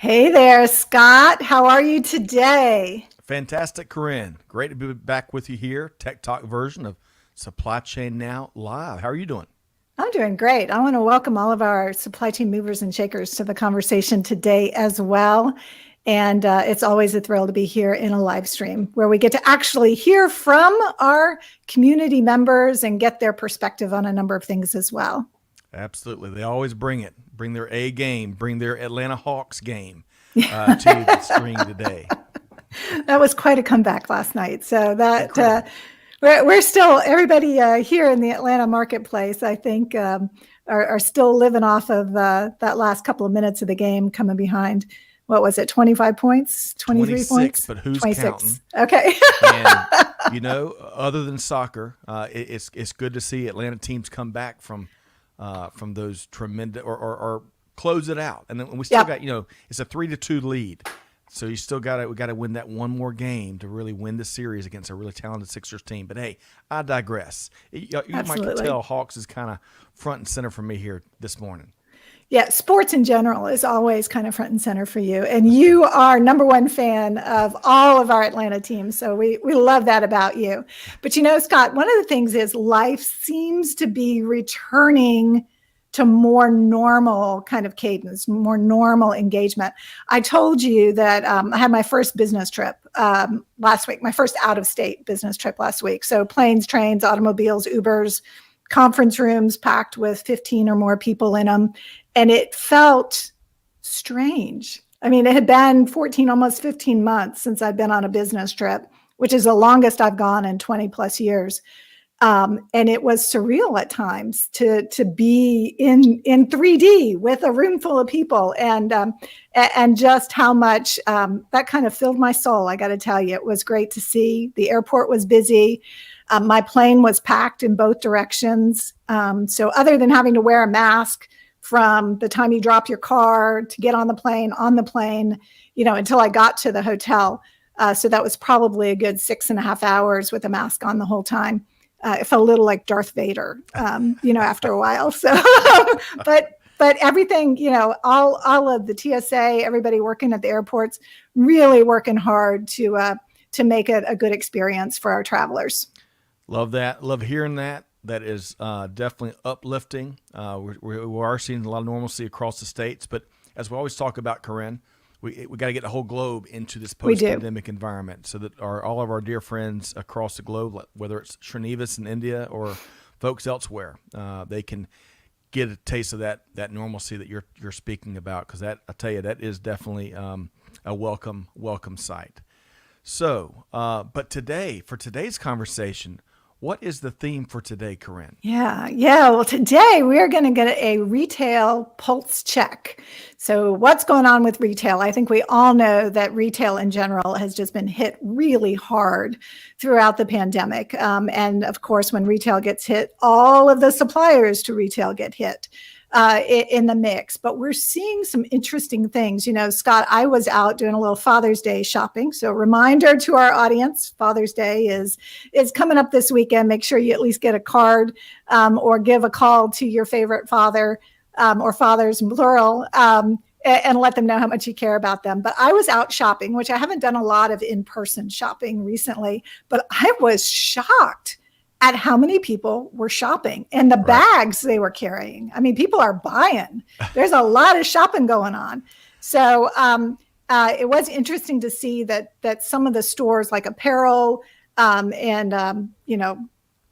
Hey there, Scott. How are you today? Fantastic, Karin. Great to be back with you here. Tech Talk version of Supply Chain Now Live. How are you doing? I'm doing great. I want to welcome all of our supply chain movers and shakers to the conversation today as well. And it's always a thrill to be here in a live stream where we get to actually hear from our community members and get their perspective on a number of things as well. Absolutely. They always bring it. Bring their A game. Bring their Atlanta Hawks game to the screen today. That was quite a comeback last night. So that we're still, everybody here in the Atlanta marketplace, I think, are still living off of that last couple of minutes of the game coming behind. What was it? 25 points, 23 points? But who's 26. counting? Okay. And, other than soccer, it's good to see Atlanta teams come back from those tremendous or close it out. And then we still got, it's a 3-2 lead. So we got to win that one more game to really win the series against a really talented Sixers team. But hey, I digress. You might tell Hawks is kind of front and center for me here this morning. Yeah, sports in general is always kind of front and center for you. And you are number one fan of all of our Atlanta teams. So we love that about you. But Scott, one of the things is life seems to be returning to more normal kind of cadence, more normal engagement. I told you that I had my first business trip last week, my first out-of-state business trip last week. So planes, trains, automobiles, Ubers, conference rooms packed with 15 or more people in them. And it felt strange. I mean, it had been 14, almost 15 months since I'd been on a business trip, which is the longest I've gone in 20 plus years. And it was surreal at times to be in 3D with a room full of people and just how much that kind of filled my soul. I got to tell you, it was great to see. The airport was busy. My plane was packed in both directions. So other than having to wear a mask from the time you drop your car to get on the plane, until I got to the hotel. So that was probably a good 6.5 hours with a mask on the whole time. It felt a little like Darth Vader, after a while. So, but everything, all of the TSA, everybody working at the airports, really working hard to make it a good experience for our travelers. Love that. Love hearing that. That is definitely uplifting. We are seeing a lot of normalcy across the states, but as we always talk about, Karin, we got to get the whole globe into this post-pandemic environment so that all of our dear friends across the globe, whether it's Srinivas in India or folks elsewhere, they can get a taste of that normalcy that you're speaking about. Because I tell you, that is definitely a welcome sight. So, but for today's conversation, what is the theme for today, Karin? Yeah. Well, today we are going to get a retail pulse check. So what's going on with retail? I think we all know that retail in general has just been hit really hard throughout the pandemic. And of course, when retail gets hit, all of the suppliers to retail get hit in the mix. But we're seeing some interesting things. Scott, I was out doing a little Father's Day shopping. So reminder to our audience, Father's Day is coming up this weekend. Make sure you at least get a card or give a call to your favorite father or fathers in plural and let them know how much you care about them. But I was out shopping, which I haven't done a lot of in-person shopping recently, but I was shocked at how many people were shopping and the bags they were carrying. I mean, people are buying. There's a lot of shopping going on. So it was interesting to see that some of the stores like apparel and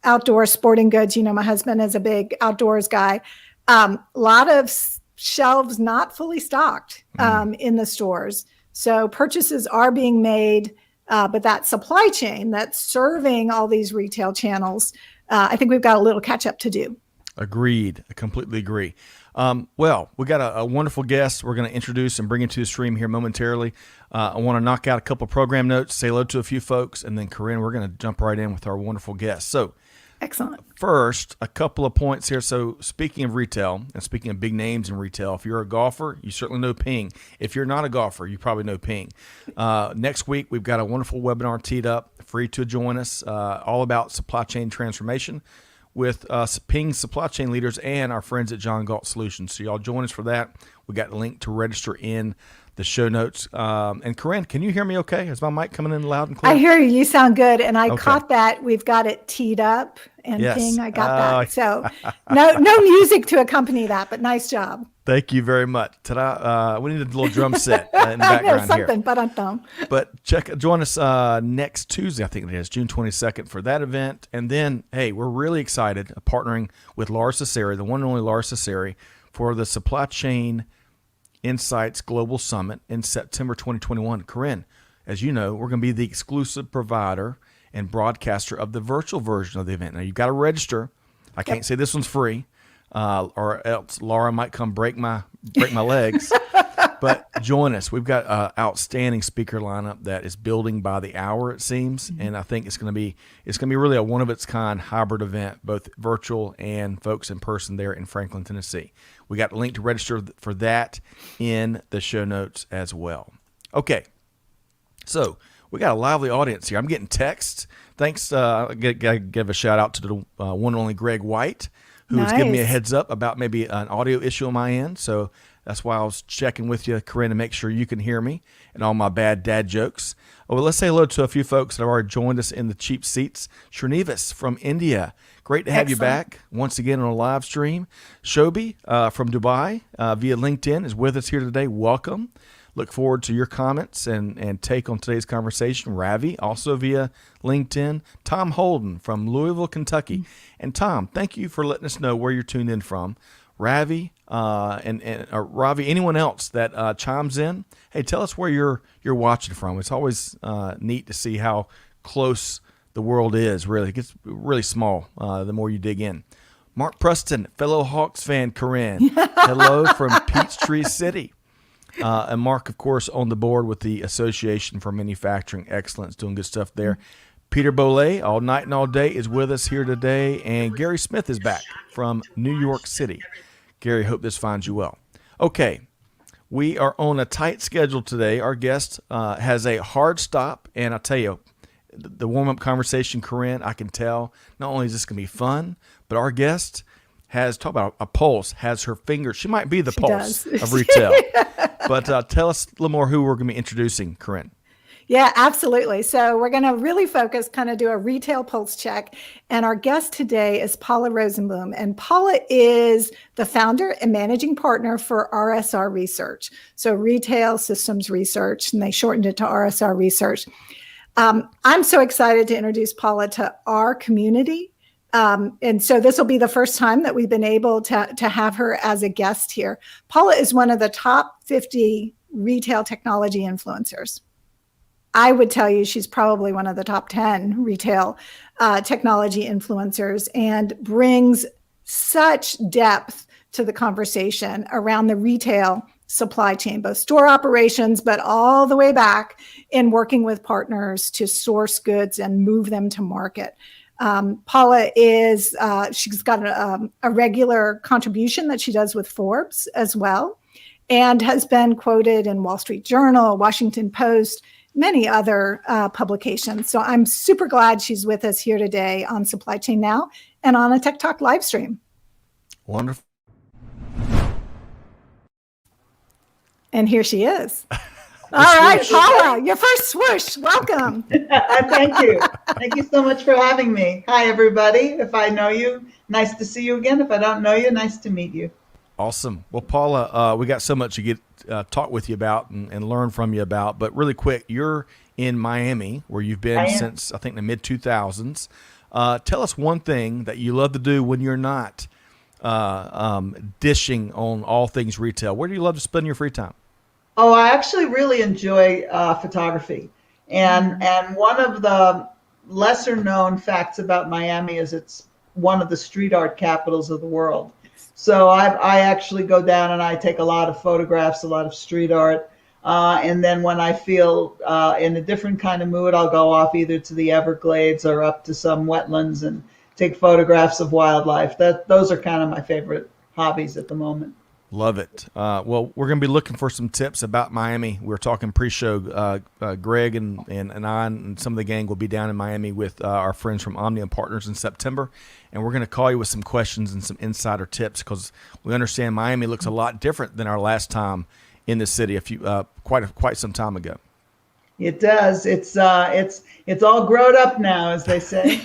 outdoor sporting goods, my husband is a big outdoors guy, a lot of shelves not fully stocked in the stores. So purchases are being made. But that supply chain that's serving all these retail channels, I think we've got a little catch up to do. Agreed. I completely agree. Well, we got a wonderful guest we're going to introduce and bring into the stream here momentarily. I want to knock out a couple of program notes, say hello to a few folks, and then Karin, we're going to jump right in with our wonderful guest. So, excellent. First, a couple of points here. So speaking of retail and speaking of big names in retail, if you're a golfer, you certainly know Ping. If you're not a golfer, you probably know Ping. Next week, we've got a wonderful webinar teed up, free to join us, all about supply chain transformation with Ping supply chain leaders and our friends at John Galt Solutions. So y'all join us for that. We got a link to register in the show notes. And Karin, can you hear me okay? Is my mic coming in loud and clear? I hear you. You sound good. And I Okay. caught that. We've got it teed up and Yes. ping. I got that. So no music to accompany that, but nice job. Thank you very much. Ta-da. We need a little drum set in the I know background here. something, but Join us next Tuesday, I think it is, June 22nd for that event. And then, hey, we're really excited partnering with Laura Cesari, the one and only Laura Cesari, for the Supply Chain Insights Global Summit in September 2021. Karin, as you know, we're going to be the exclusive provider and broadcaster of the virtual version of the event. Now, you've got to register. I can't say this one's free, or else Laura might come break my legs. But join us. We've got an outstanding speaker lineup that is building by the hour, it seems, and I think it's going to be really a one of its kind hybrid event, both virtual and folks in person there in Franklin, Tennessee. We got a link to register for that in the show notes as well. Okay, so we got a lively audience here. I'm getting texts. Thanks. I give a shout out to the one and only Greg White, who was giving me a heads up about maybe an audio issue on my end. So that's why I was checking with you, Karin, to make sure you can hear me and all my bad dad jokes. Oh, well, let's say hello to a few folks that have already joined us in the cheap seats. Srinivas from India. Great to have you back once again on a live stream. Shobi from Dubai via LinkedIn is with us here today. Welcome. Look forward to your comments and take on today's conversation. Ravi, also via LinkedIn. Tom Holden from Louisville, Kentucky. And Tom, thank you for letting us know where you're tuned in from. Ravi, Ravi, anyone else that chimes in, hey, tell us where you're watching from. It's always neat to see how close the world is. Really, it gets really small the more you dig in. Mark Preston, fellow Hawks fan, Karin. Hello from Peachtree City. And Mark, of course, on the board with the Association for Manufacturing Excellence, doing good stuff there. Peter Bollet, all night and all day, is with us here today. And Gary Smith is back from New York City. Gary, hope this finds you well. Okay, we are on a tight schedule today. Our guest has a hard stop, and I'll tell you, the warm-up conversation, Karin, I can tell, not only is this going to be fun, but our guest has, talk about a pulse, has her finger. She might be the pulse of retail. But tell us a little more who we're going to be introducing, Karin. Yeah, absolutely. So we're going to really focus, kind of do a retail pulse check. And our guest today is Paula Rosenblum. And Paula is the founder and managing partner for RSR Research. So Retail Systems Research, and they shortened it to RSR Research. I'm so excited to introduce Paula to our community. And so this will be the first time that we've been able to have her as a guest here. Paula is one of the top 50 retail technology influencers. I would tell you she's probably one of the top 10 retail technology influencers and brings such depth to the conversation around the retail supply chain, both store operations, but all the way back in working with partners to source goods and move them to market. Paula is, she's got a regular contribution that she does with Forbes as well, and has been quoted in Wall Street Journal, Washington Post, many other publications. So I'm super glad she's with us here today on Supply Chain Now and on a TEKTOK Livestream. Wonderful. And here she is. All right, Paula, your first swoosh. Welcome. Thank you. Thank you so much for having me. Hi, everybody. If I know you, nice to see you again. If I don't know you, nice to meet you. Awesome. Well, Paula, we got so much to get talk with you about and learn from you about. But really quick, you're in Miami, where you've been since, I think, the mid-2000s. Tell us one thing that you love to do when you're not dishing on all things retail. Where do you love to spend your free time? Oh, I actually really enjoy photography. And one of the lesser known facts about Miami is it's one of the street art capitals of the world. So I actually go down and I take a lot of photographs, a lot of street art. And then when I feel in a different kind of mood, I'll go off either to the Everglades or up to some wetlands and take photographs of wildlife. Those are kind of my favorite hobbies at the moment. Love it. Well, we're going to be looking for some tips about Miami. We're talking pre-show. Greg and I and some of the gang will be down in Miami with our friends from Omnium Partners in September. And we're going to call you with some questions and some insider tips because we understand Miami looks a lot different than our last time in the city quite some time ago. It does. It's all grown up now, as they say.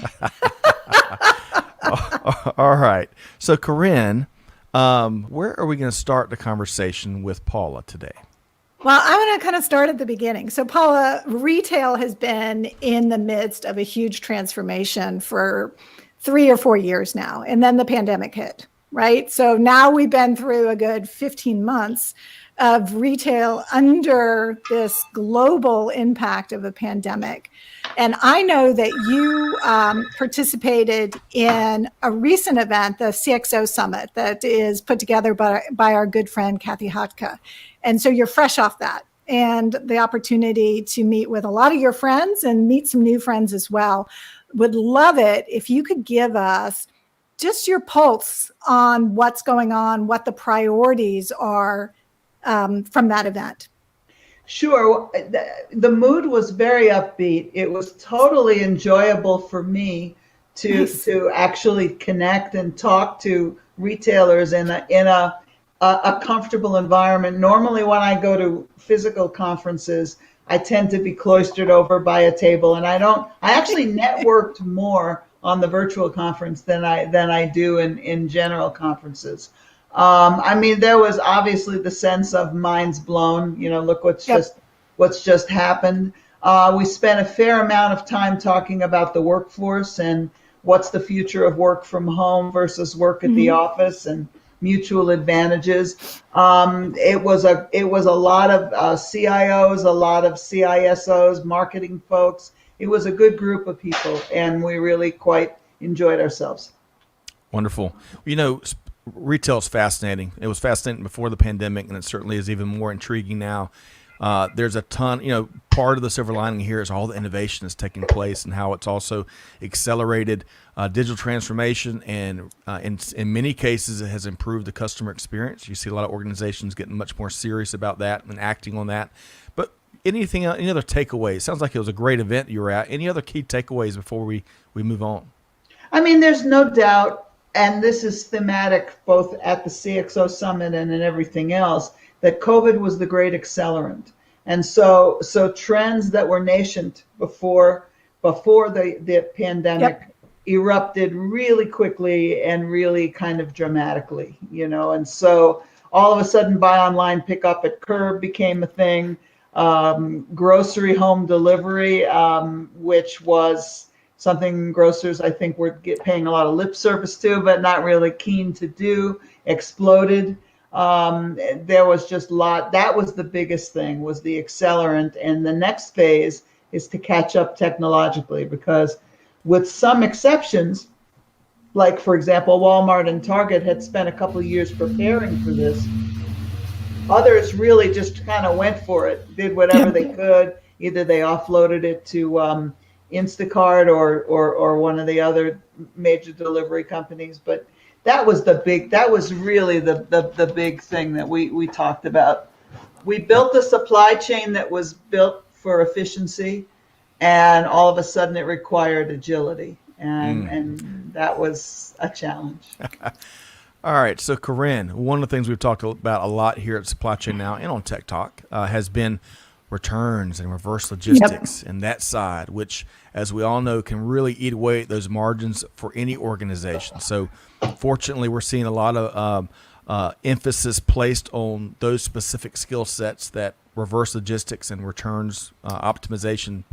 All right. So, Karin, where are we going to start the conversation with Paula today? Well, I want to kind of start at the beginning. So, Paula, retail has been in the midst of a huge transformation for 3 or 4 years now, and then the pandemic hit, right? So now we've been through a good 15 months of retail under this global impact of a pandemic. And I know that you participated in a recent event, the CXO Summit, that is put together by our good friend, Kathy Hotka. And so you're fresh off that and the opportunity to meet with a lot of your friends and meet some new friends as well. Would love it if you could give us just your pulse on what's going on, what the priorities are from that event. Sure. The mood was very upbeat. It was totally enjoyable for me to actually connect and talk to retailers in a comfortable environment. Normally, when I go to physical conferences, I tend to be cloistered over by a table, and I actually networked more on the virtual conference than I do in general conferences. I mean, there was obviously the sense of minds blown. Look what's just happened. We spent a fair amount of time talking about the workforce and what's the future of work from home versus work at the office and mutual advantages. It was a lot of CIOs, a lot of CISOs, marketing folks. It was a good group of people, and we really quite enjoyed ourselves. Wonderful. Retail is fascinating. It was fascinating before the pandemic, and it certainly is even more intriguing now. There's a ton, part of the silver lining here is all the innovation that's taking place and how it's also accelerated digital transformation, and in many cases it has improved the customer experience. You see a lot of organizations getting much more serious about that and acting on that. But any other takeaways? Sounds like it was a great event you were at. Any other key takeaways before we move on? I mean, there's no doubt, and this is thematic both at the CXO Summit and in everything else, that COVID was the great accelerant. And so trends that were nascent before the pandemic erupted really quickly and really kind of dramatically, and so all of a sudden buy online, pick up at curb became a thing. Grocery home delivery, which was something grocers, I think, were paying a lot of lip service to, but not really keen to do, exploded. There was just that was the biggest thing, was the accelerant. And the next phase is to catch up technologically, because with some exceptions, like, for example, Walmart and Target had spent a couple of years preparing for this. Others really just kind of went for it, did whatever they could. Either they offloaded it to Instacart or one of the other major delivery companies. But that was really the big thing that we talked about. We built a supply chain that was built for efficiency, and all of a sudden it required agility. And that was a challenge. All right. So, Karin, one of the things we've talked about a lot here at Supply Chain Now and on Tech Talk has been returns and reverse logistics and that side, which, as we all know, can really eat away at those margins for any organization. So, fortunately, we're seeing a lot of emphasis placed on those specific skill sets that reverse logistics and returns optimization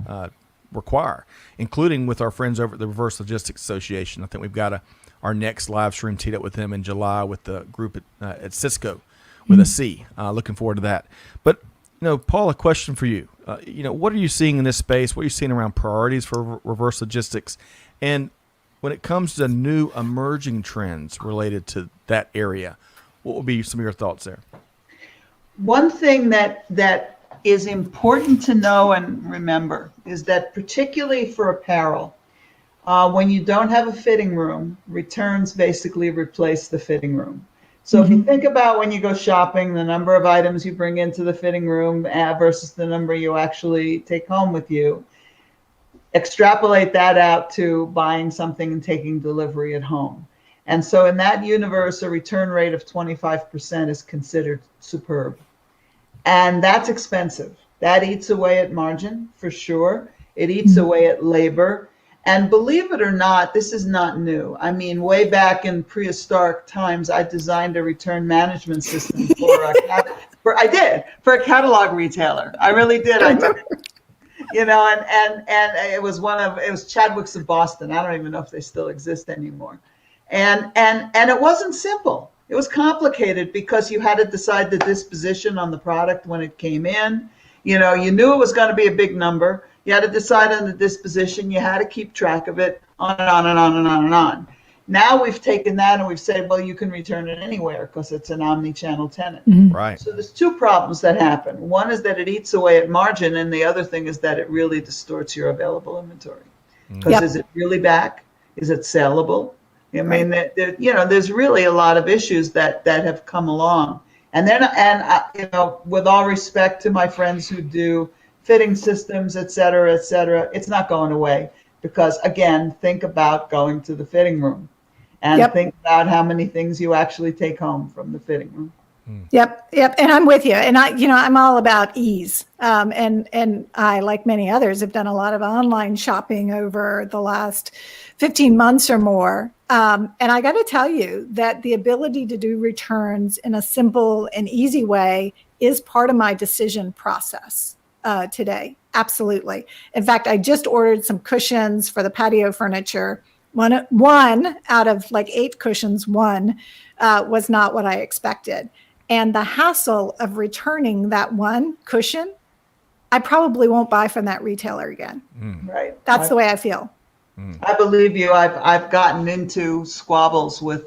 require, including with our friends over at the Reverse Logistics Association. I think we've got our next live stream teed up with them in July with the group at Cisco with a C. Looking forward to that. But, Paul, a question for you. What are you seeing in this space? What are you seeing around priorities for reverse logistics? And when it comes to new emerging trends related to that area, what would be some of your thoughts there? One thing that is important to know and remember is that, particularly for apparel, when you don't have a fitting room, returns basically replace the fitting room. So if you think about when you go shopping, the number of items you bring into the fitting room versus the number you actually take home with you, extrapolate that out to buying something and taking delivery at home. And so in that universe, a return rate of 25% is considered superb. And that's expensive. That eats away at margin for sure. It eats away at labor. And believe it or not, this is not new. I mean, way back in prehistoric times, I designed a return management system for a catalog retailer. I really did. I took it, and it was Chadwick's of Boston. I don't even know if they still exist anymore. And it wasn't simple. It was complicated because you had to decide the disposition on the product when it came in. You knew it was going to be a big number. You had to decide on the disposition. You had to keep track of it, on and on and on and on and on. Now we've taken that and we've said, well, you can return it anywhere because it's an omni-channel tenant. Right. So there's two problems that happen. One is that it eats away at margin, and the other thing is that it really distorts your available inventory. Because is it really back? Is it sellable? I mean, there's really a lot of issues that have come along. And then, with all respect to my friends who do fitting systems, et cetera, it's not going away. Because again, think about going to the fitting room and think about how many things you actually take home from the fitting room. Yep. And I'm with you. And I'm all about ease. And I, like many others, have done a lot of online shopping over the last 15 months or more. And I got to tell you that the ability to do returns in a simple and easy way is part of my decision process today. Absolutely. In fact, I just ordered some cushions for the patio furniture. One out of like 8 cushions, one was not what I expected. And the hassle of returning that one cushion, I probably won't buy from that retailer again. Right. That's the way I feel. I believe you. I've gotten into squabbles with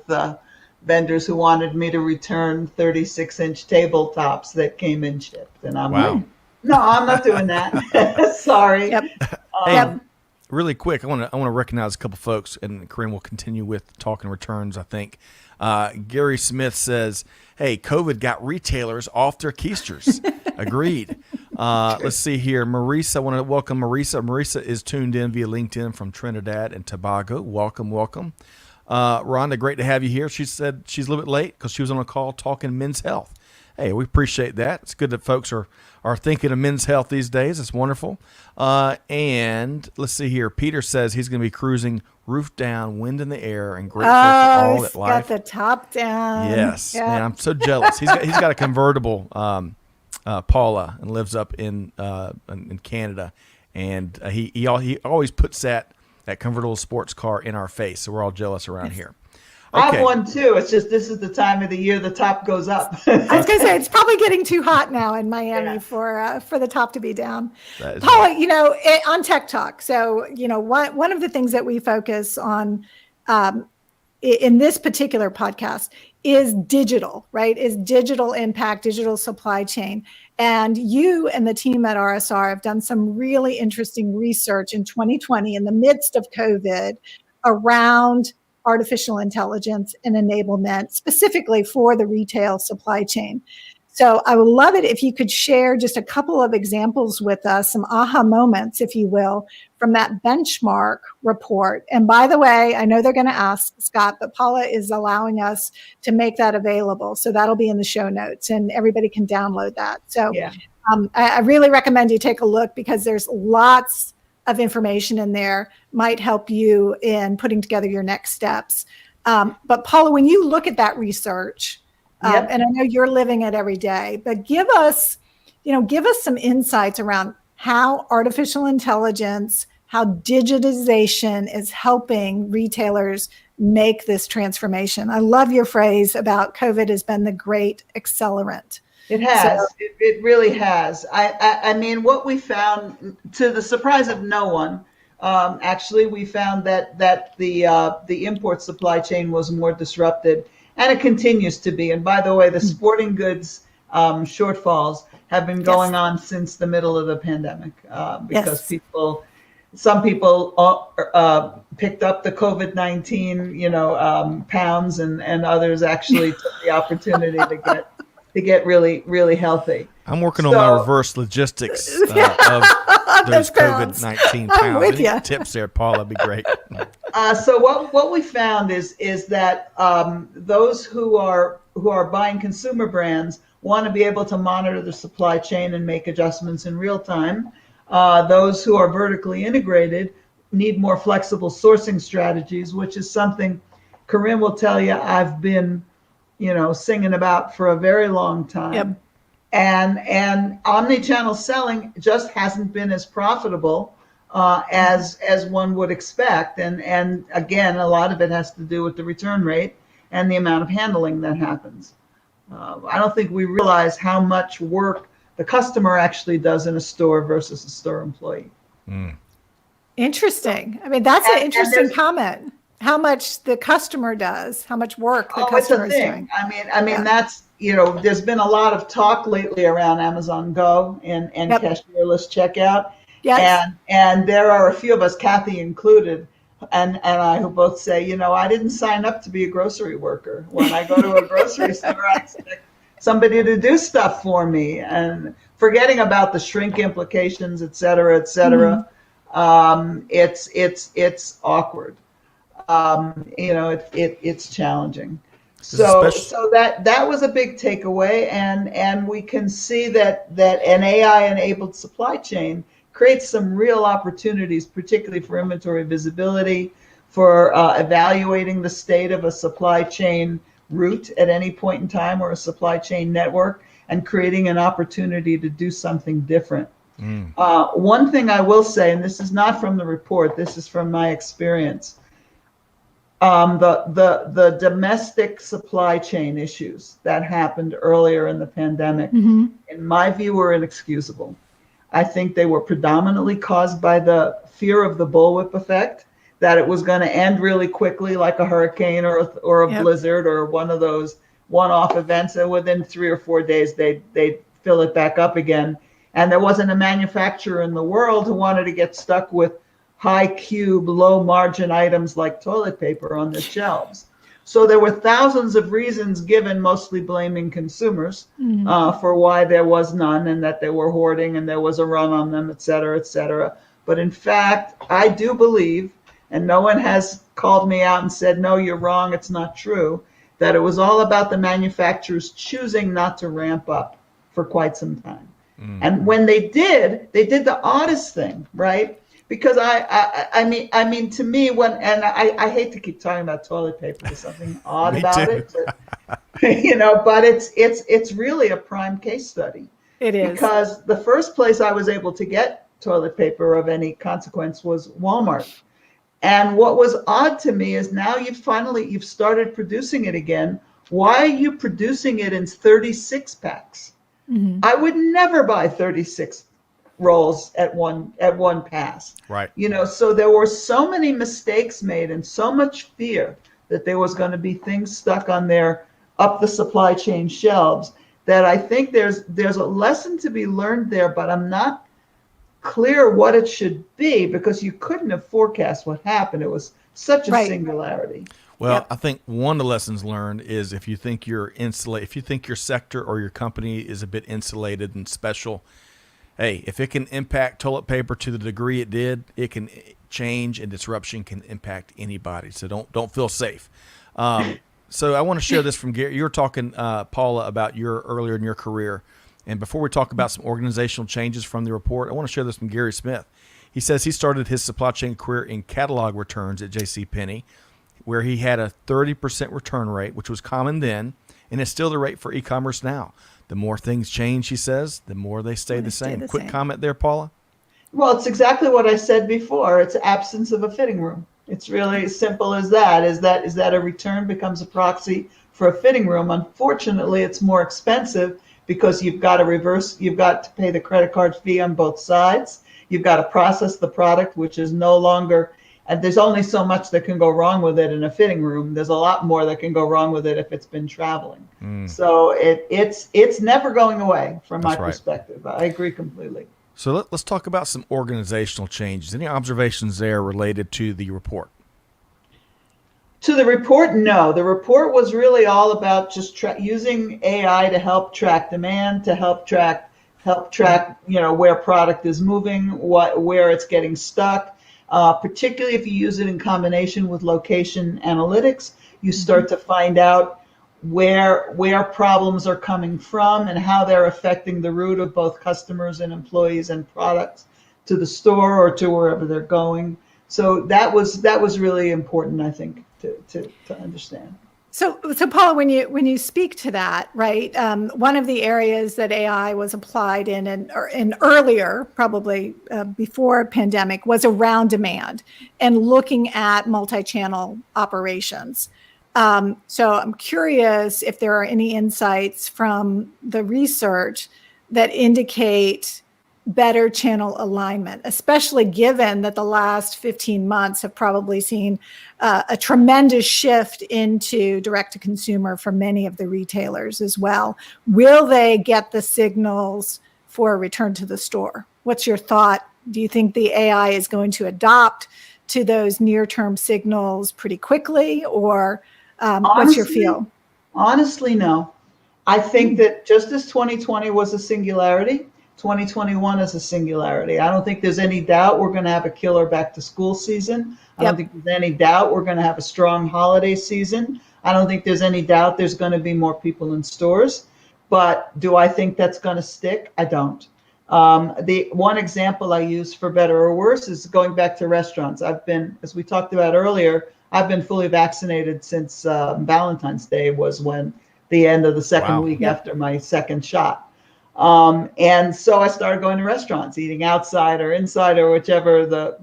vendors who wanted me to return 36-inch tabletops that came in shipped. And I'm like, no, I'm not doing that. Sorry. Hey, really quick, I want to recognize a couple folks, and Karin will continue with talking returns, I think. Gary Smith says, hey, COVID got retailers off their keisters. Agreed. Let's see here. Marisa, I want to welcome Marisa. Marisa is tuned in via LinkedIn from Trinidad and Tobago. Welcome. Rhonda, great to have you here. She said she's a little bit late because she was on a call talking men's health. Hey, we appreciate that. It's good that folks are thinking of men's health these days. It's wonderful. And let's see here. Peter says he's going to be cruising roof down, wind in the air, and grateful for all that life. Got the top down. Yes, man, I'm so jealous. He's got a convertible, Paula, and lives up in Canada, and he always puts that convertible sports car in our face. So we're all jealous around here. Okay. I have one too. It's just this is the time of the year the top goes up. I was going to say it's probably getting too hot now in Miami for the top to be down. Paula, on Tech Talk. So one of the things that we focus on in this particular podcast is digital, right? Is digital impact, digital supply chain. And you and the team at RSR have done some really interesting research in 2020 in the midst of COVID around artificial intelligence and enablement, specifically for the retail supply chain. So I would love it if you could share just a couple of examples with us, some aha moments, if you will, from that benchmark report. And by the way, I know they're going to ask, Scott, but Paula is allowing us to make that available. So that'll be in the show notes and everybody can download that. So I really recommend you take a look because there's lots of information in there, might help you in putting together your next steps. But Paula, when you look at that research, and I know you're living it every day, but give us some insights around how artificial intelligence, how digitization is helping retailers make this transformation. I love your phrase about COVID has been the great accelerant. It has. It really has. I mean, what we found, to the surprise of no one, actually, we found that the import supply chain was more disrupted, and it continues to be. And by the way, the sporting goods shortfalls have been going on since the middle of the pandemic because some people picked up the COVID-19, pounds, and others actually took the opportunity to get really, really healthy. I'm working on my reverse logistics of those COVID-19 pounds. Any tips there, Paula? That'd be great. So what we found is that those who are buying consumer brands want to be able to monitor the supply chain and make adjustments in real time. Those who are vertically integrated need more flexible sourcing strategies, which is something Karin will tell you I've been, singing about for a very long time. Yep. And omni-channel selling just hasn't been as profitable as one would expect. And again, a lot of it has to do with the return rate and the amount of handling that happens. I don't think we realize how much work the customer actually does in a store versus a store employee. Interesting. I mean, that's an interesting comment. How much the customer does, how much work the customer is doing. I mean, that's, there's been a lot of talk lately around Amazon Go and cashierless checkout. Yes. And there are a few of us, Kathy included, and I who both say, I didn't sign up to be a grocery worker. When I go to a grocery store, I expect somebody to do stuff for me, and forgetting about the shrink implications, et cetera, et cetera. It's awkward. It's challenging. So that was a big takeaway, and we can see that an AI-enabled supply chain creates some real opportunities, particularly for inventory visibility, for evaluating the state of a supply chain route at any point in time or a supply chain network, and creating an opportunity to do something different. One thing I will say, and this is not from the report, this is from my experience, the domestic supply chain issues that happened earlier in the pandemic, in my view, were inexcusable. I think they were predominantly caused by the fear of the bullwhip effect, that it was going to end really quickly, like a hurricane or a blizzard or one of those one-off events, and within 3 or 4 days they'd fill it back up again. And there wasn't a manufacturer in the world who wanted to get stuck with high cube, low margin items like toilet paper on the shelves. So there were thousands of reasons given, mostly blaming consumers for why there was none, and that they were hoarding and there was a run on them, et cetera, et cetera. But in fact, I do believe, and no one has called me out and said, no, you're wrong, it's not true, that it was all about the manufacturers choosing not to ramp up for quite some time. And when they did the oddest thing, right? Because I mean, to me, I hate to keep talking about toilet paper, there's something odd about it, but, but it's really a prime case study. It is. Because the first place I was able to get toilet paper of any consequence was Walmart. And what was odd to me is now you've started producing it again. Why are you producing it in 36 packs? I would never buy 36 rolls at one pass. Right. So there were so many mistakes made and so much fear that there was going to be things stuck on up the supply chain shelves, that I think there's a lesson to be learned there, but I'm not clear what it should be, because you couldn't have forecast what happened. It was such a singularity. Well, I think one of the lessons learned is if you think you're if you think your sector or your company is a bit insulated and special, hey, if it can impact toilet paper to the degree it did, it can change, and disruption can impact anybody. So don't feel safe. So I want to share this from Gary. You were talking, Paula, about earlier in your career. And before we talk about some organizational changes from the report, I want to share this from Gary Smith. He says he started his supply chain career in catalog returns at JCPenney, where he had a 30% return rate, which was common then, and it's still the rate for e-commerce now. The more things change, he says, the more they stay the same. Quick comment there, Paula? Well, it's exactly what I said before. It's absence of a fitting room. It's really as simple as that. Is that a return becomes a proxy for a fitting room? Unfortunately, it's more expensive because you've got to pay the credit card fee on both sides. You've got to process the product, which is no longer, and there's only so much that can go wrong with it in a fitting room. There's a lot more that can go wrong with it if it's been traveling. So it's never going away from my perspective. I agree completely. So let's talk about some organizational changes. Any observations there related to the report? To the report, no. The report was really all about just using AI to help track demand, to help track where product is moving, where it's getting stuck. Particularly if you use it in combination with location analytics, you start to find out where problems are coming from and how they're affecting the route of both customers and employees and products to the store or to wherever they're going. So that was really important, I think, to understand. So Paula, when you speak to that, right? One of the areas that AI was applied in earlier, probably before pandemic, was around demand and looking at multi-channel operations. So I'm curious if there are any insights from the research that indicate better channel alignment, especially given that the last 15 months have probably seen a tremendous shift into direct to consumer for many of the retailers as well. Will they get the signals for a return to the store? What's your thought? Do you think the AI is going to adopt to those near-term signals pretty quickly, or what's your feel? Honestly, no. I think that just as 2020 was a singularity, 2021 is a singularity. I don't think there's any doubt we're going to have a killer back to school season. I don't think there's any doubt we're going to have a strong holiday season. I don't think there's any doubt there's going to be more people in stores. But do I think that's going to stick? I don't. The one example I use, for better or worse, is going back to restaurants. I've been, as we talked about earlier, I've been fully vaccinated since Valentine's Day was when the end of the second week after my second shot. And so I started going to restaurants, eating outside or inside or whichever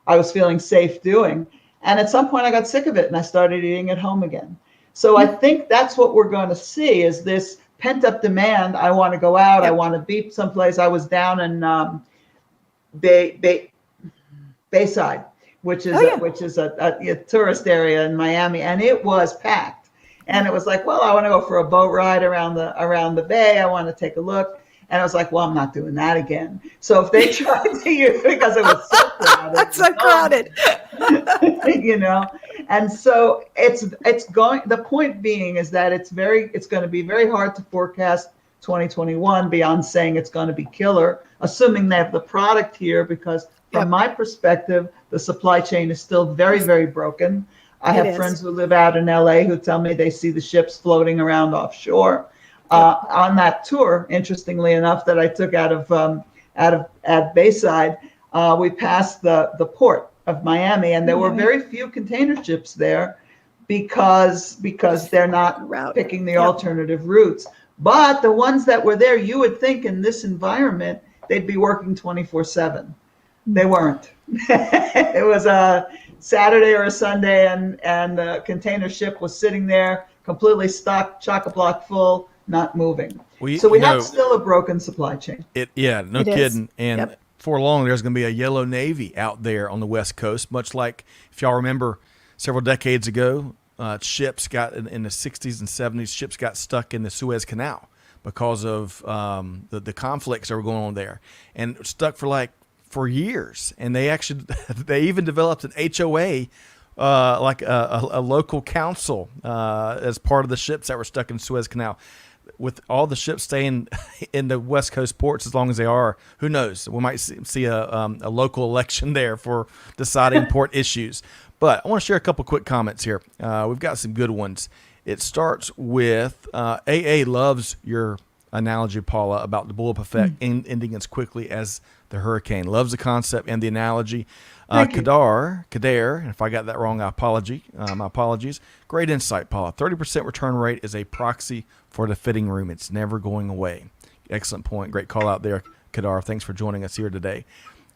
I was feeling safe doing. And at some point I got sick of it and I started eating at home again. So I think that's what we're going to see, is this pent up demand. I want to go out. I want to be someplace. I was down in Bayside, which is a tourist area in Miami, and it was packed. And it was like, well, I want to go for a boat ride around the bay. I want to take a look. And I was like, well, I'm not doing that again. So if they tried to use, because it was so crowded. That's so crowded. And so it's going, the point being is that it's going to be very hard to forecast 2021 beyond saying it's going to be killer, assuming they have the product here, because from my perspective, the supply chain is still very, very broken. I have friends who live out in LA who tell me they see the ships floating around offshore. On that tour, interestingly enough, that I took out of Bayside, we passed the port of Miami, and there were very few container ships there because they're not picking the alternative routes. But the ones that were there, you would think in this environment they'd be working 24/7. They weren't. It was a Saturday or a Sunday, and the container ship was sitting there completely stocked, chock-a-block full, not moving. So we have still a broken supply chain. No kidding. And for long, there's going to be a yellow Navy out there on the West Coast, much like, if y'all remember, several decades ago, ships got in the 60s and 70s, ships got stuck in the Suez Canal because of the conflicts that were going on there, and stuck for years. And they even developed an HOA, like a local council, as part of the ships that were stuck in Suez Canal. With all the ships staying in the West Coast ports as long as they are, who knows? We might see a local election there for deciding port issues. But I want to share a couple quick comments here. We've got some good ones. It starts with AA loves your analogy, Paula, about the bullwhip effect ending as quickly as the hurricane. Loves the concept and the analogy. Kader, and if I got that wrong, my apologies. Great insight, Paula. 30% return rate is a proxy for the fitting room. It's never going away. Excellent point. Great call out there, Kader. Thanks for joining us here today.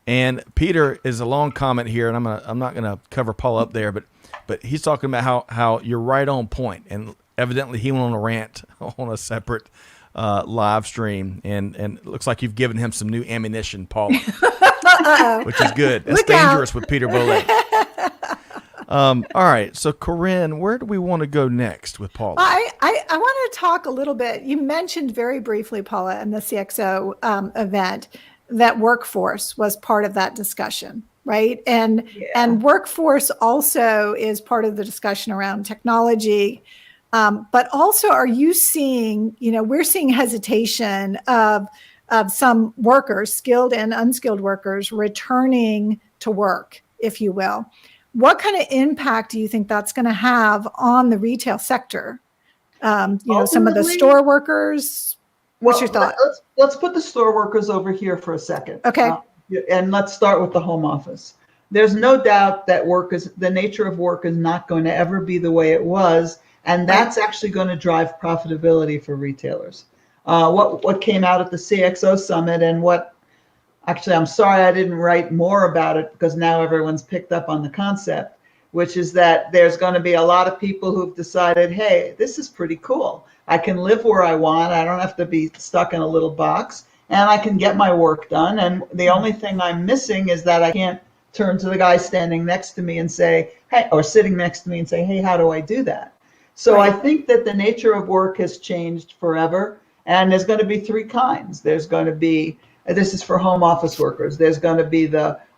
And Peter is a long comment here, and I'm not gonna cover Paula up there, but he's talking about how you're right on point, and evidently he went on a rant on a separate live stream, and it looks like you've given him some new ammunition, Paula, which is good. That's dangerous with Peter Bollet. All right, so Karin, where do we want to go next with Paula? I want to talk a little bit. You mentioned very briefly, Paula, in the CXO event, that workforce was part of that discussion, right? And workforce also is part of the discussion around technology. But also, are you seeing, we're seeing hesitation of some workers, skilled and unskilled workers, returning to work, if you will. What kind of impact do you think that's going to have on the retail sector? Some of the store workers. What's your thought? Let's put the store workers over here for a second. Okay. And let's start with the home office. There's no doubt that the nature of work is not going to ever be the way it was. And that's actually going to drive profitability for retailers. What came out at the CXO Summit and actually, I'm sorry I didn't write more about it because now everyone's picked up on the concept, which is that there's going to be a lot of people who've decided, hey, this is pretty cool. I can live where I want. I don't have to be stuck in a little box, and I can get my work done. And the only thing I'm missing is that I can't turn to the guy standing next to me and say, hey, or sitting next to me and say, hey, how do I do that? So I think that the nature of work has changed forever. And there's going to be three kinds. There's going to be, this is for home office workers. There's going to be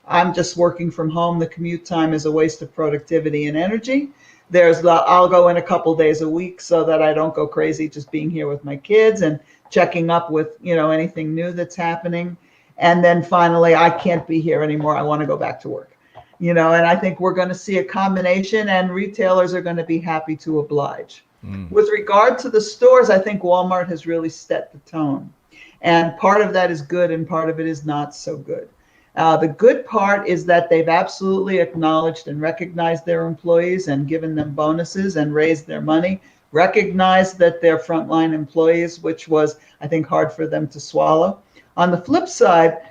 I'm just working from home. The commute time is a waste of productivity and energy. There's I'll go in a couple days a week so that I don't go crazy just being here with my kids and checking up with, anything new that's happening. And then finally, I can't be here anymore. I want to go back to work. And I think we're going to see a combination, and retailers are going to be happy to oblige. With regard to the stores, I think Walmart has really set the tone. And part of that is good and part of it is not so good. The good part is that they've absolutely acknowledged and recognized their employees and given them bonuses and raised their money, recognized that they're frontline employees, which was, I think, hard for them to swallow. On the flip side,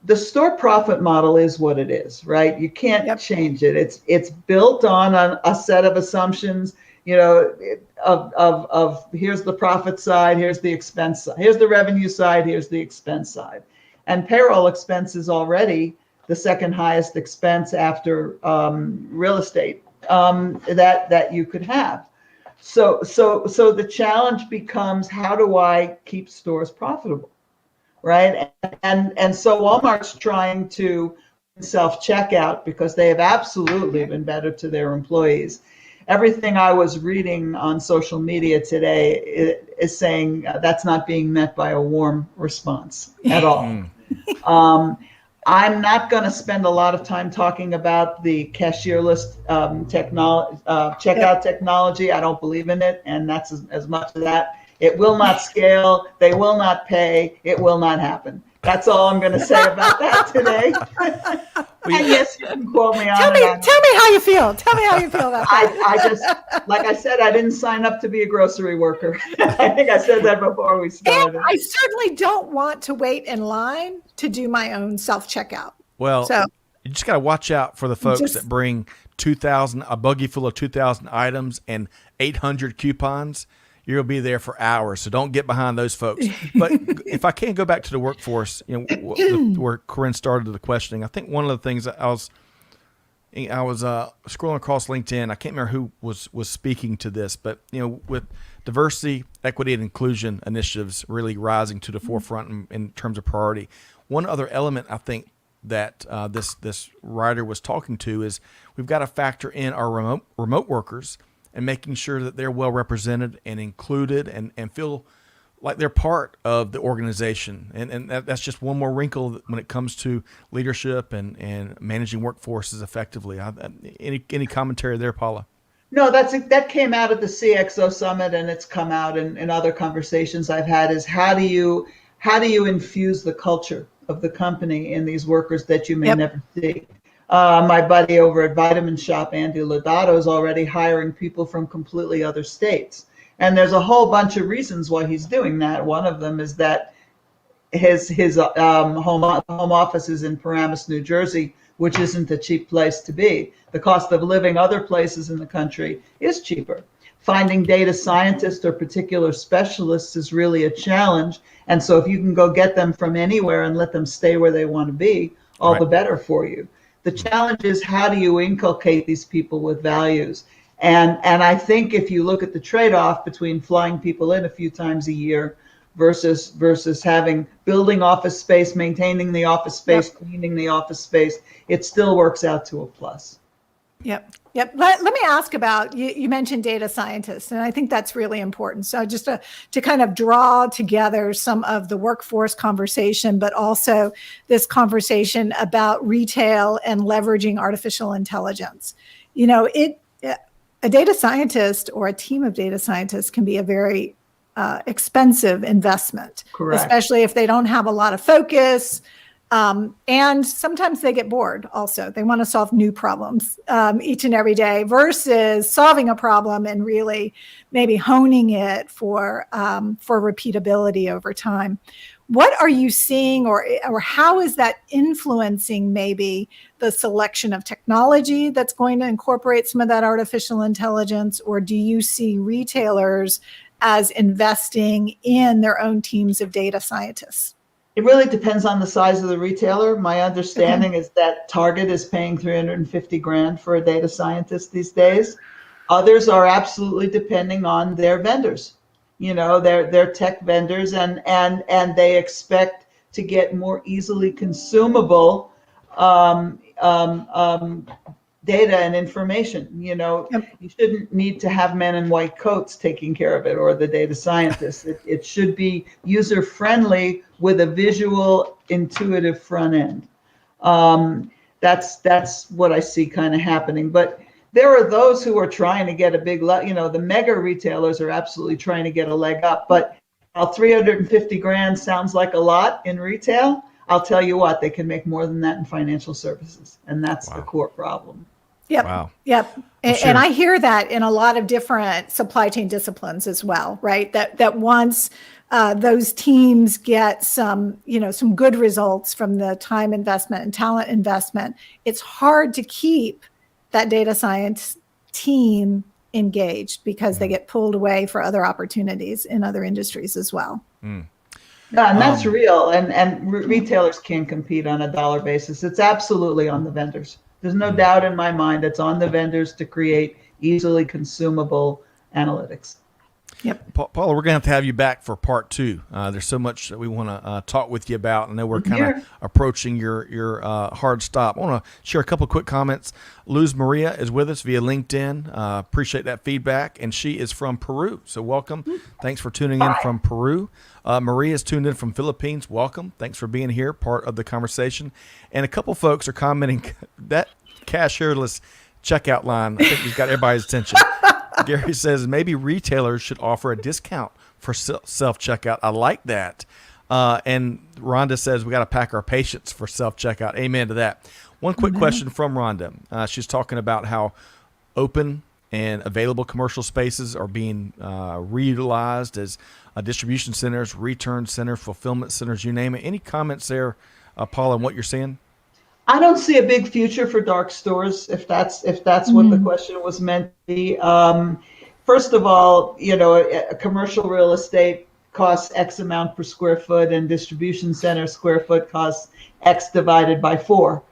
the store profit model is what it is, right? You can't change it. It's built on a set of assumptions, of here's the profit side, here's the expense side, here's the revenue side, here's the expense side. And payroll expense is already the second highest expense after real estate that you could have. So the challenge becomes, how do I keep stores profitable, right? And so Walmart's trying to self-checkout because they have absolutely been better to their employees. Everything I was reading on social media today is saying that's not being met by a warm response at all. I'm not going to spend a lot of time talking about the cashierless checkout technology. I don't believe in it, and that's as much of that. It will not scale. They will not pay. It will not happen. That's all I'm going to say about that today. And yes, you can quote me on Tell me how you feel. Tell me how you feel about that. I just, like I said, I didn't sign up to be a grocery worker. I think I said that before we started. And I certainly don't want to wait in line to do my own self-checkout. Well, you just got to watch out for the folks that bring a buggy full of 2,000 items and 800 coupons. You'll be there for hours, so don't get behind those folks. But if I can go back to the workforce, where Karin started the questioning, I think one of the things that I was scrolling across LinkedIn. I can't remember who was speaking to this, but with diversity, equity, and inclusion initiatives really rising to the forefront in terms of priority. One other element I think that this writer was talking to is we've got to factor in our remote workers and making sure that they're well represented and included and feel like they're part of the organization. And that's just one more wrinkle when it comes to leadership and managing workforces effectively. Any commentary there, Paula? No, that came out at the CXO Summit, and it's come out in other conversations I've had, is how do you infuse the culture of the company in these workers that you may never see? My buddy over at Vitamin Shop, Andy Lodato, is already hiring people from completely other states. And there's a whole bunch of reasons why he's doing that. One of them is that his home office is in Paramus, New Jersey, which isn't a cheap place to be. The cost of living other places in the country is cheaper. Finding data scientists or particular specialists is really a challenge. And so if you can go get them from anywhere and let them stay where they want to be, all the better for you. The challenge is, how do you inculcate these people with values? And I think if you look at the trade-off between flying people in a few times a year versus building office space, maintaining the office space, cleaning the office space, it still works out to a plus. Yep. Yep. Let me ask about, you mentioned data scientists, and I think that's really important. So just to kind of draw together some of the workforce conversation, but also this conversation about retail and leveraging artificial intelligence. A data scientist or a team of data scientists can be a very expensive investment, Correct. Especially if they don't have a lot of focus. And sometimes they get bored also. They want to solve new problems each and every day versus solving a problem and really maybe honing it for repeatability over time. What are you seeing, or how is that influencing maybe the selection of technology that's going to incorporate some of that artificial intelligence? Or do you see retailers as investing in their own teams of data scientists? It really depends on the size of the retailer. My understanding is that Target is paying $350,000 for a data scientist these days. Others are absolutely depending on their vendors, their tech vendors, and they expect to get more easily consumable data and information. You shouldn't need to have men in white coats taking care of it, or the data scientists. It should be user friendly with a visual, intuitive front end. That's what I see kind of happening. But there are those who are trying to get a big, the mega retailers are absolutely trying to get a leg up. But while $350,000 sounds like a lot in retail, I'll tell you what, they can make more than that in financial services, and that's the core problem. Yep. Wow. Yep. And I hear that in a lot of different supply chain disciplines as well, right? That once those teams get some good results from the time investment and talent investment, it's hard to keep that data science team engaged because they get pulled away for other opportunities in other industries as well. Yeah, and that's real. And retailers can't compete on a dollar basis. It's absolutely on the vendors. There's no doubt in my mind it's on the vendors to create easily consumable analytics. Yep. Paula, we're going to have you back for part 2. There's so much that we want to talk with you about. I know we're kind of approaching your hard stop. I want to share a couple of quick comments. Luz Maria is with us via LinkedIn. Appreciate that feedback. And she is from Peru. So welcome. Thanks for tuning in from Peru. Maria is tuned in from Philippines. Welcome. Thanks for being here, part of the conversation. And a couple folks are commenting that cashierless checkout line, I think has got everybody's attention. Gary says maybe retailers should offer a discount for self-checkout. I like that. And Rhonda says we got to pack our patience for self-checkout. Amen to that. One quick question from Rhonda. She's talking about how open and available commercial spaces are being reutilized as distribution centers, return centers, fulfillment centers, you name it. Any comments there, Paula, on what you're seeing? I don't see a big future for dark stores, if that's what the question was meant to be. First of all, a commercial real estate costs X amount per square foot, and distribution center square foot costs X divided by 4.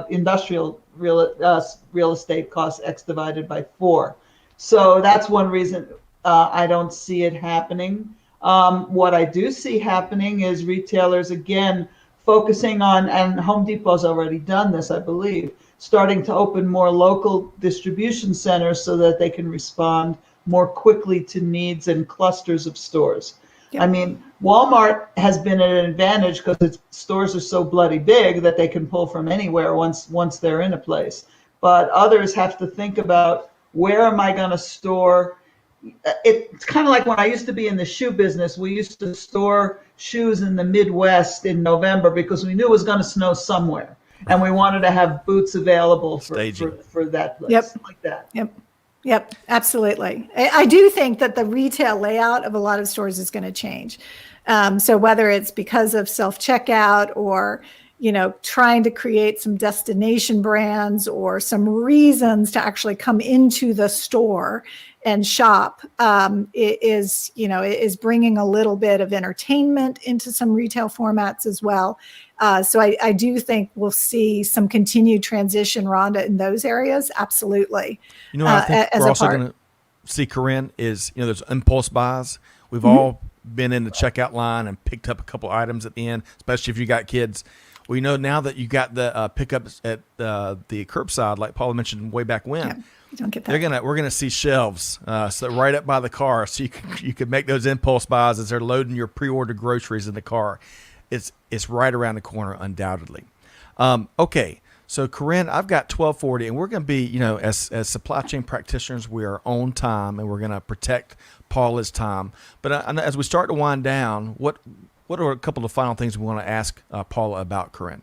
Industrial real estate costs X divided by 4. So that's one reason I don't see it happening. What I do see happening is retailers, again, focusing on, and Home Depot's already done this, I believe, starting to open more local distribution centers so that they can respond more quickly to needs and clusters of stores. Yep. I mean, Walmart has been at an advantage because its stores are so bloody big that they can pull from anywhere once they're in a place. But others have to think about, where am I going to store? It's kind of like when I used to be in the shoe business. We used to store shoes in the Midwest in November because we knew it was going to snow somewhere, and we wanted to have boots available for that place. Yep. Like that. Yep, absolutely. I do think that the retail layout of a lot of stores is going to change. So whether it's because of self-checkout or trying to create some destination brands or some reasons to actually come into the store and shop, it is bringing a little bit of entertainment into some retail formats as well. So I do think we'll see some continued transition, Rhonda, in those areas. Absolutely. I think we're also going to see, Karin, is, there's impulse buys. We've all been in the checkout line and picked up a couple items at the end, especially if you got kids. We know now that you got the pickups at the curbside, like Paula mentioned way back when. Yeah, you don't get that. We're gonna see shelves so right up by the car, so you can make those impulse buys as they're loading your pre-ordered groceries in the car. It's right around the corner, undoubtedly. Okay, so Karin, I've got 12:40, and we're going to be, as supply chain practitioners, we are on time, and we're going to protect Paula's time. But as we start to wind down, what are a couple of final things we want to ask Paula about Karin?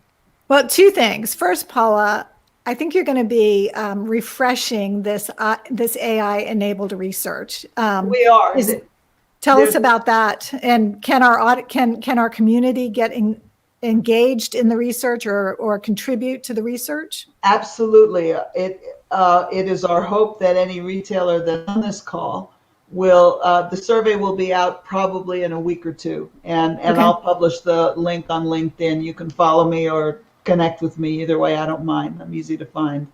Well, two things. First, Paula, I think you're going to be refreshing this AI-enabled research. We are. Tell us about that, and can our community get engaged in the research or contribute to the research? Absolutely. It is our hope that any retailer that's on this call will, the survey will be out probably in a week or two, and Okay. I'll publish the link on LinkedIn. You can follow me or connect with me. Either way, I don't mind. I'm easy to find.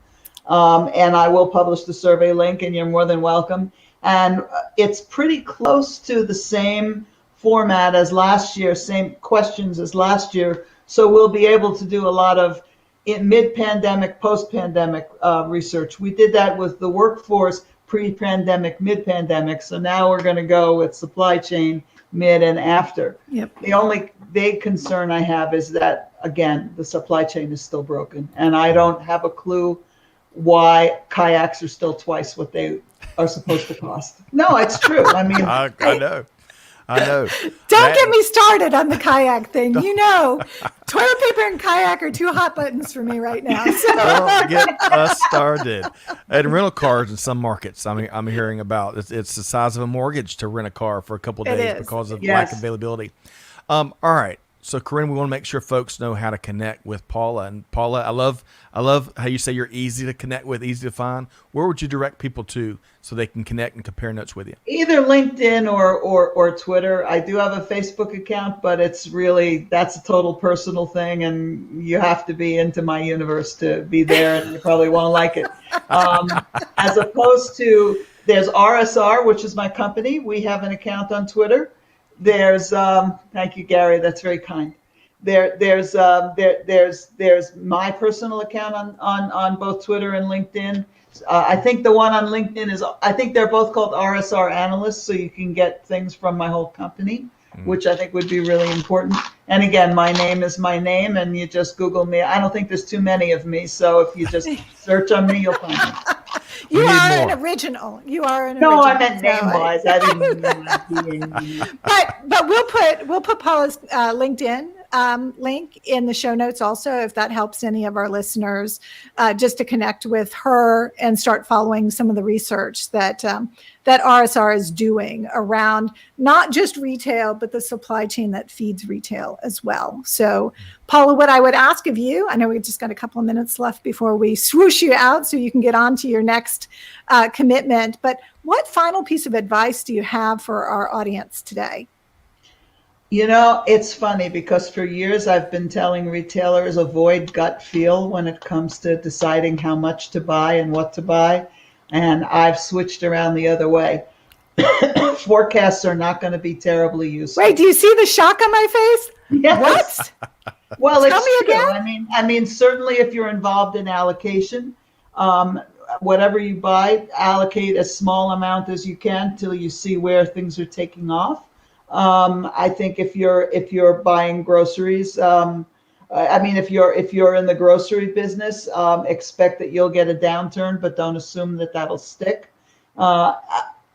And I will publish the survey link, and you're more than welcome. And it's pretty close to the same format as last year, same questions as last year. So we'll be able to do a lot of mid-pandemic, post-pandemic research. We did that with the workforce pre-pandemic, mid-pandemic. So now we're going to go with supply chain mid and after. Yep. The only big concern I have is that, again, the supply chain is still broken. And I don't have a clue why kayaks are still twice what they are supposed to cost. No, it's true. I mean, I know. Don't get me started on the kayak thing. Toilet paper and kayak are two hot buttons for me right now. So. Don't get us started. And rental cars in some markets, I'm hearing about it's the size of a mortgage to rent a car for a couple of days because of lack of availability. All right. So, Karin, we want to make sure folks know how to connect with Paula. And Paula, I love how you say you're easy to connect with, easy to find. Where would you direct people to so they can connect and compare notes with you? Either LinkedIn or Twitter. I do have a Facebook account, but that's a total personal thing, and you have to be into my universe to be there, and you probably won't like it. As opposed to, there's RSR, which is my company. We have an account on Twitter. There's thank you, Gary. That's very kind. There's my personal account on both Twitter and LinkedIn. I think the one on LinkedIn I think they're both called RSR analysts, so you can get things from my whole company, which I think would be really important. And again, my name is my name, and you just Google me. I don't think there's too many of me, so if you just search on me, you'll find me. You are an original. No, I meant name-wise. I didn't mean But we'll put Paula's LinkedIn link in the show notes also, if that helps any of our listeners, just to connect with her and start following some of the research that RSR is doing around not just retail, but the supply chain that feeds retail as well. So, Paula, what I would ask of you, I know we've just got a couple of minutes left before we swoosh you out so you can get on to your next commitment, but what final piece of advice do you have for our audience today? It's funny because for years I've been telling retailers avoid gut feel when it comes to deciding how much to buy and what to buy. And I've switched around the other way. Forecasts are not going to be terribly useful. Wait, do you see the shock on my face? Yes. What? Well, Tell me it's true. again? I mean, certainly if you're involved in allocation, whatever you buy, allocate a small amount as you can till you see where things are taking off. I think if you're buying groceries, if you're in the grocery business, expect that you'll get a downturn, but don't assume that that'll stick.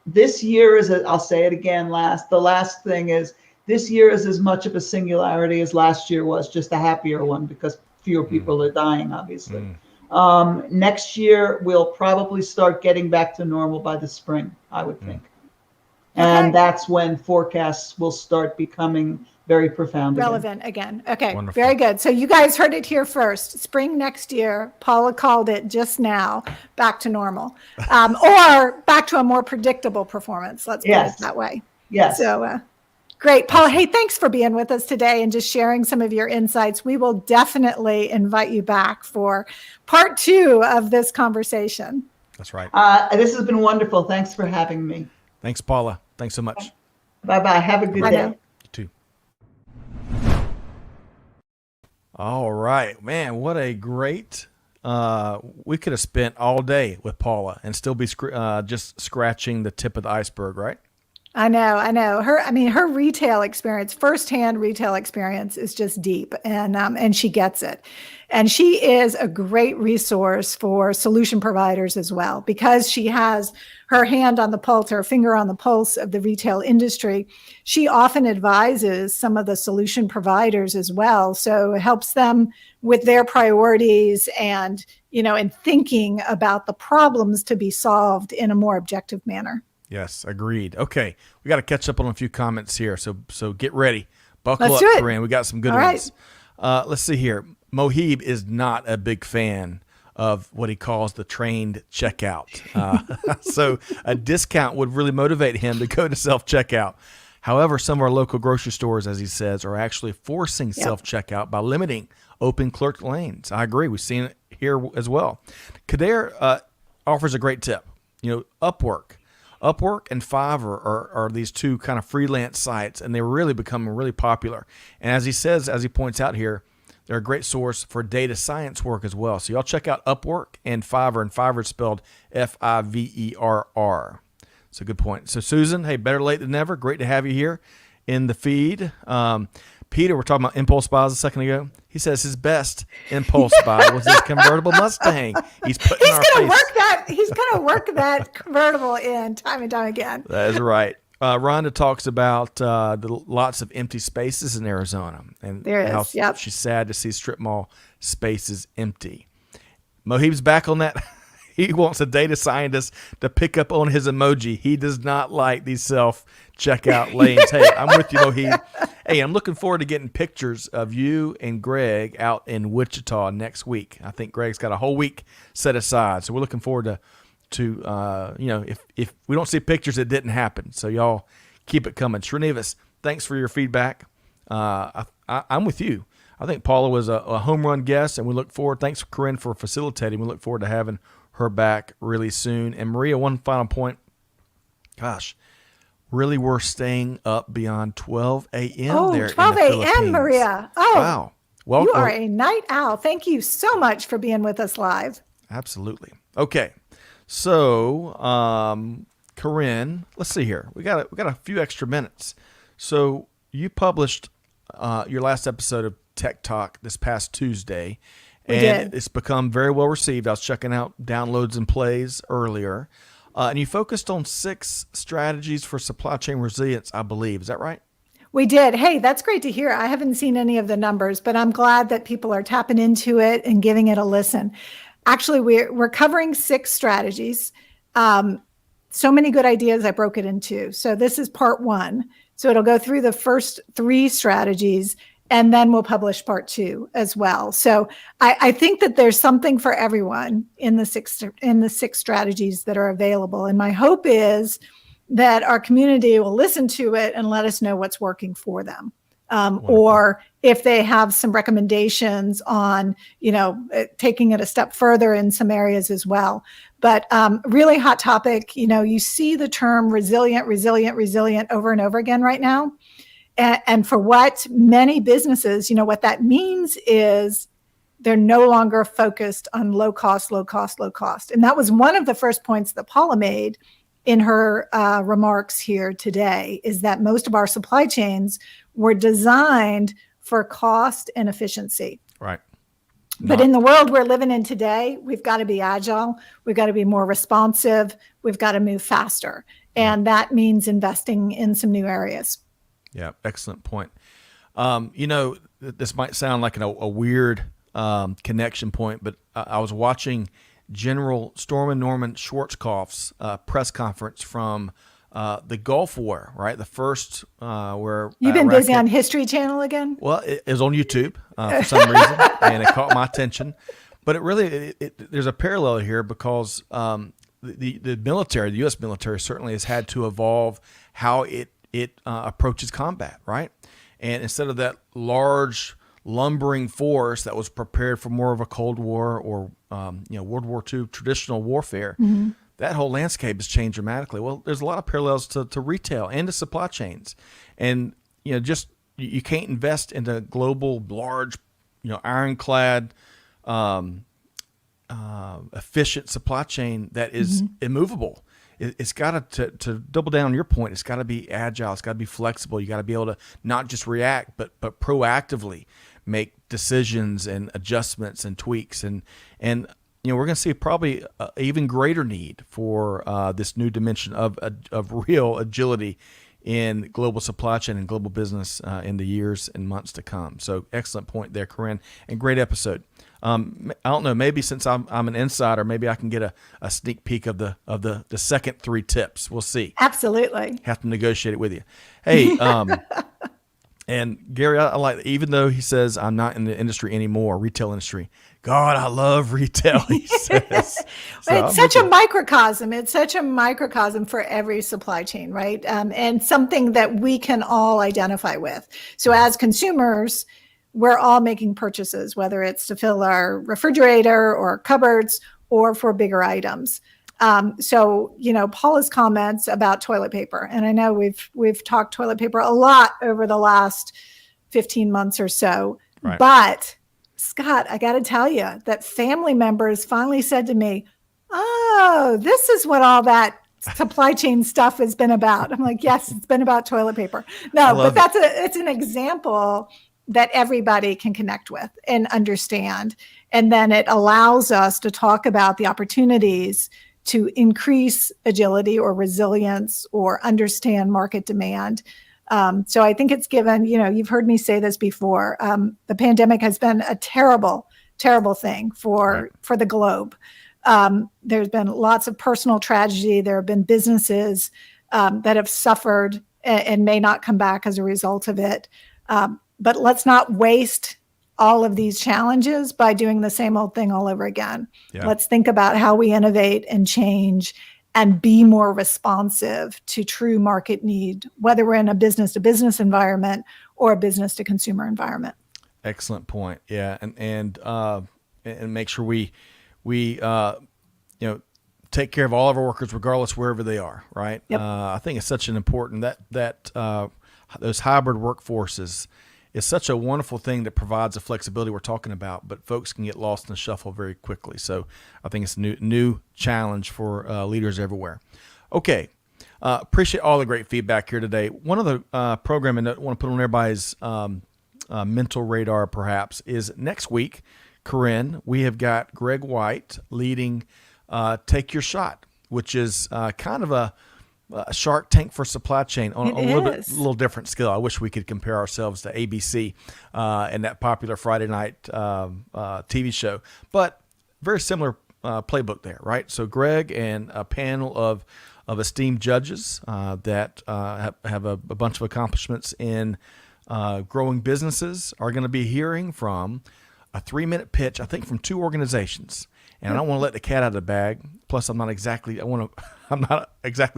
This year I'll say it again, the last thing is, this year is as much of a singularity as last year was, just a happier one because fewer people are dying, obviously. Next year, we'll probably start getting back to normal by the spring, I would think. And that's when forecasts will start becoming very profound relevant again. Okay, Wonderful. Very good. So you guys heard it here first. Spring next year, Paula called it just now, back to normal. Or back to a more predictable performance, let's put it that way. Yes. So great. Paula, hey, thanks for being with us today and just sharing some of your insights. We will definitely invite you back for part 2 of this conversation. That's right. This has been wonderful. Thanks for having me. Thanks, Paula. Thanks so much. Bye-bye. Have a good day. You too. All right, man, what a great we could have spent all day with Paula and still be just scratching the tip of the iceberg, right? I know. Her retail experience, firsthand retail experience, is just deep, and she gets it. And she is a great resource for solution providers as well, because she has her hand on the pulse, her finger on the pulse of the retail industry. She often advises some of the solution providers as well. So it helps them with their priorities and, in thinking about the problems to be solved in a more objective manner. Yes, agreed. Okay, we got to catch up on a few comments here, so get ready. Buckle Let's up, do it. Karin. We got some good All ones. Let's see here. Mohib is not a big fan of what he calls the trained checkout. So a discount would really motivate him to go to self-checkout. However, some of our local grocery stores, as he says, are actually forcing self-checkout by limiting open clerk lanes. I agree. We've seen it here as well. Kader offers a great tip. Upwork and Fiverr are these two kind of freelance sites, and they're really becoming really popular. And as he points out here, they're a great source for data science work as well. So y'all check out Upwork and Fiverr is spelled Fiverr. So good point. So Susan, hey, better late than never. Great to have you here in the feed. Peter, we're talking about impulse buys a second ago. He says his best impulse buy was his convertible Mustang. He's putting He's going to work that convertible in time and time again. That is right. Rhonda talks about the lots of empty spaces in Arizona, and how she's sad to see strip mall spaces empty. Mohib's back on that. He wants a data scientist to pick up on his emoji. He does not like these self-checkout lanes. Hey, I'm with you, Mohib. Hey, I'm looking forward to getting pictures of you and Greg out in Wichita next week. I think Greg's got a whole week set aside, so we're looking forward to if we don't see pictures, it didn't happen. So y'all keep it coming. Srinivas, thanks for your feedback. I'm with you. I think Paula was a home run guest, and we look forward. Thanks, Karin, for facilitating. We look forward to having her back really soon. And Maria, one final point. Gosh, really, we're staying up beyond 12 a.m. there 12 in the a.m., Philippines. Maria. Wow. Well, you are a night owl. Thank you so much for being with us live. Absolutely. Okay. So, Karin, let's see here. We got a few extra minutes. So you published your last episode of TEKTOK this past Tuesday, and it's become very well received. I was checking out downloads and plays earlier, and you focused on 6 strategies for supply chain resilience, I believe. Is that right? We did. Hey, that's great to hear. I haven't seen any of the numbers, but I'm glad that people are tapping into it and giving it a listen. Actually, we're covering 6 strategies. So many good ideas. I broke it in 2. So this is part 1. So it'll go through the first 3 strategies, and then we'll publish part 2 as well. So I think that there's something for everyone in the 6 strategies that are available. And my hope is that our community will listen to it and let us know what's working for them. Or if they have some recommendations on, taking it a step further in some areas as well. But really hot topic, you see the term resilient over and over again right now. And for what many businesses, what that means is they're no longer focused on low cost. And that was one of the first points that Paula made in her remarks here today, is that most of our supply chains were designed for cost and efficiency. Right. But in the world we're living in today, we've got to be agile. We've got to be more responsive. We've got to move faster. And that means investing in some new areas. Yeah, excellent point. This might sound like a weird connection point, but I was watching General Norman Schwarzkopf's press conference from the Gulf War, right? The first where you've been busy on History Channel again. Well, it was on YouTube for some reason, and it caught my attention. But it really, there's a parallel here because the military, the U.S. military, certainly has had to evolve how it approaches combat, right? And instead of that large lumbering force that was prepared for more of a Cold War or World War II traditional warfare, that whole landscape has changed dramatically. Well, there's a lot of parallels to retail and to supply chains, and you can't invest into global large ironclad, efficient supply chain that is immovable. It's got to double down on your point. It's got to be agile. It's got to be flexible. You got to be able to not just react, but proactively make decisions and adjustments and tweaks. And we're going to see probably an even greater need for this new dimension of real agility in global supply chain and global business in the years and months to come. So excellent point there, Karin, and great episode. I don't know, maybe since I'm an insider, maybe I can get a sneak peek of the second 3 tips. We'll see. Absolutely. Have to negotiate it with you. Hey, and Gary, I like, even though he says I'm not in the industry anymore, retail industry, God, I love retail, he says. It's such a microcosm. It's such a microcosm for every supply chain, right? And something that we can all identify with. So as consumers, we're all making purchases, whether it's to fill our refrigerator or cupboards or for bigger items. So, Paula's comments about toilet paper, and I know we've talked toilet paper a lot over the last 15 months or so, right. But Scott, I got to tell you that family members finally said to me, "Oh, this is what all that supply chain stuff has been about." I'm like, "Yes, it's been about toilet paper." No, but it's an example that everybody can connect with and understand. And then it allows us to talk about the opportunities to increase agility or resilience or understand market demand. So I think it's given, you've heard me say this before, the pandemic has been a terrible, terrible thing for the globe. There's been lots of personal tragedy. There have been businesses that have suffered and may not come back as a result of it. But let's not waste all of these challenges by doing the same old thing all over again. Yeah. Let's think about how we innovate and change and be more responsive to true market need, whether we're in a business-to-business environment or a business-to-consumer environment. Excellent point. Yeah, and make sure we take care of all of our workers regardless wherever they are. Right. Yep. I think it's such an important that those hybrid workforces is such a wonderful thing that provides the flexibility we're talking about, but folks can get lost in the shuffle very quickly. So I think it's a new challenge for leaders everywhere. Okay. Appreciate all the great feedback here today. One of the programming that I want to put on everybody's mental radar perhaps is next week, Karin, we have got Greg White leading Take Your Shot, which is kind of a Shark Tank for supply chain on a little different scale. I wish we could compare ourselves to ABC and that popular Friday night TV show, but very similar playbook there, right? So Greg and a panel of esteemed judges that have a bunch of accomplishments in growing businesses are going to be hearing from a 3-minute pitch, I think, from 2 organizations. And I don't want to let the cat out of the bag. Plus, I'm not exactly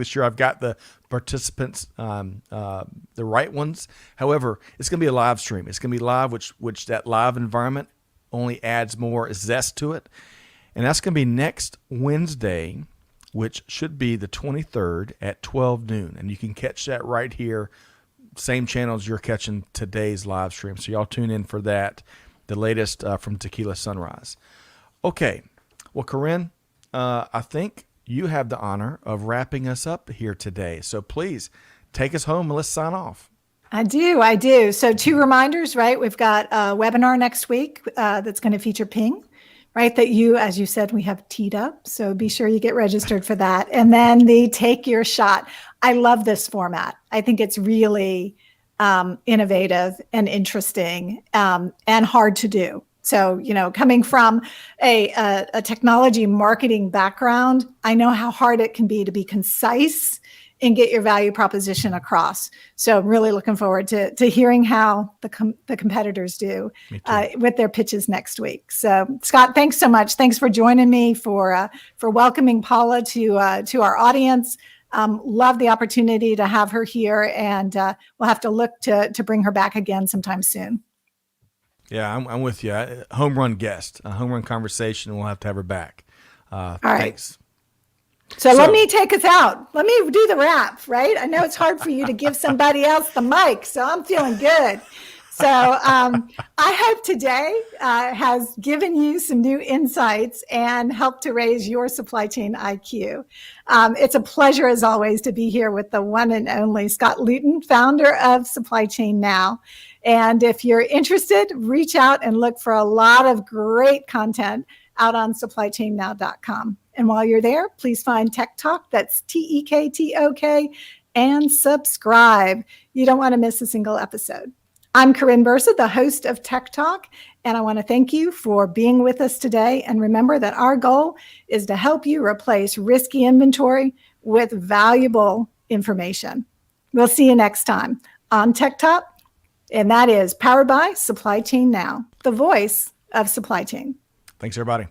sure I've got the participants, the right ones. However, it's going to be a live stream. It's going to be live, which that live environment only adds more zest to it. And that's going to be next Wednesday, which should be the 23rd at 12 noon. And you can catch that right here, same channels you're catching today's live stream. So y'all tune in for that, the latest from Tequila Sunrise. Okay. Well, Karin, I think you have the honor of wrapping us up here today. So please take us home and let's sign off. I do. So 2 reminders, right? We've got a webinar next week that's going to feature Ping, right? That as you said, we have teed up. So be sure you get registered for that. And then the Take Your Shot. I love this format. I think it's really innovative and interesting and hard to do. So, coming from a technology marketing background, I know how hard it can be to be concise and get your value proposition across. So I'm really looking forward to hearing how the competitors do with their pitches next week. So Scott, thanks so much. Thanks for joining me, for welcoming Paula to our audience. Love the opportunity to have her here, and we'll have to look to bring her back again sometime soon. Yeah, I'm with you. Home run guest, a home run conversation. We'll have to have her back. All thanks. Right. So let me take us out. Let me do the wrap, right? I know it's hard for you to give somebody else the mic, so I'm feeling good. So I hope today has given you some new insights and helped to raise your supply chain IQ. It's a pleasure, as always, to be here with the one and only Scott Luton, founder of Supply Chain Now. And if you're interested, reach out and look for a lot of great content out on supplychainnow.com. And while you're there, please find TEKTOK, that's TEKTOK, and subscribe. You don't want to miss a single episode. I'm Karin Bursa, the host of TEKTOK, and I want to thank you for being with us today. And remember that our goal is to help you replace risky inventory with valuable information. We'll see you next time on TEKTOK, and that is powered by Supply Chain Now, the voice of supply chain. Thanks, everybody.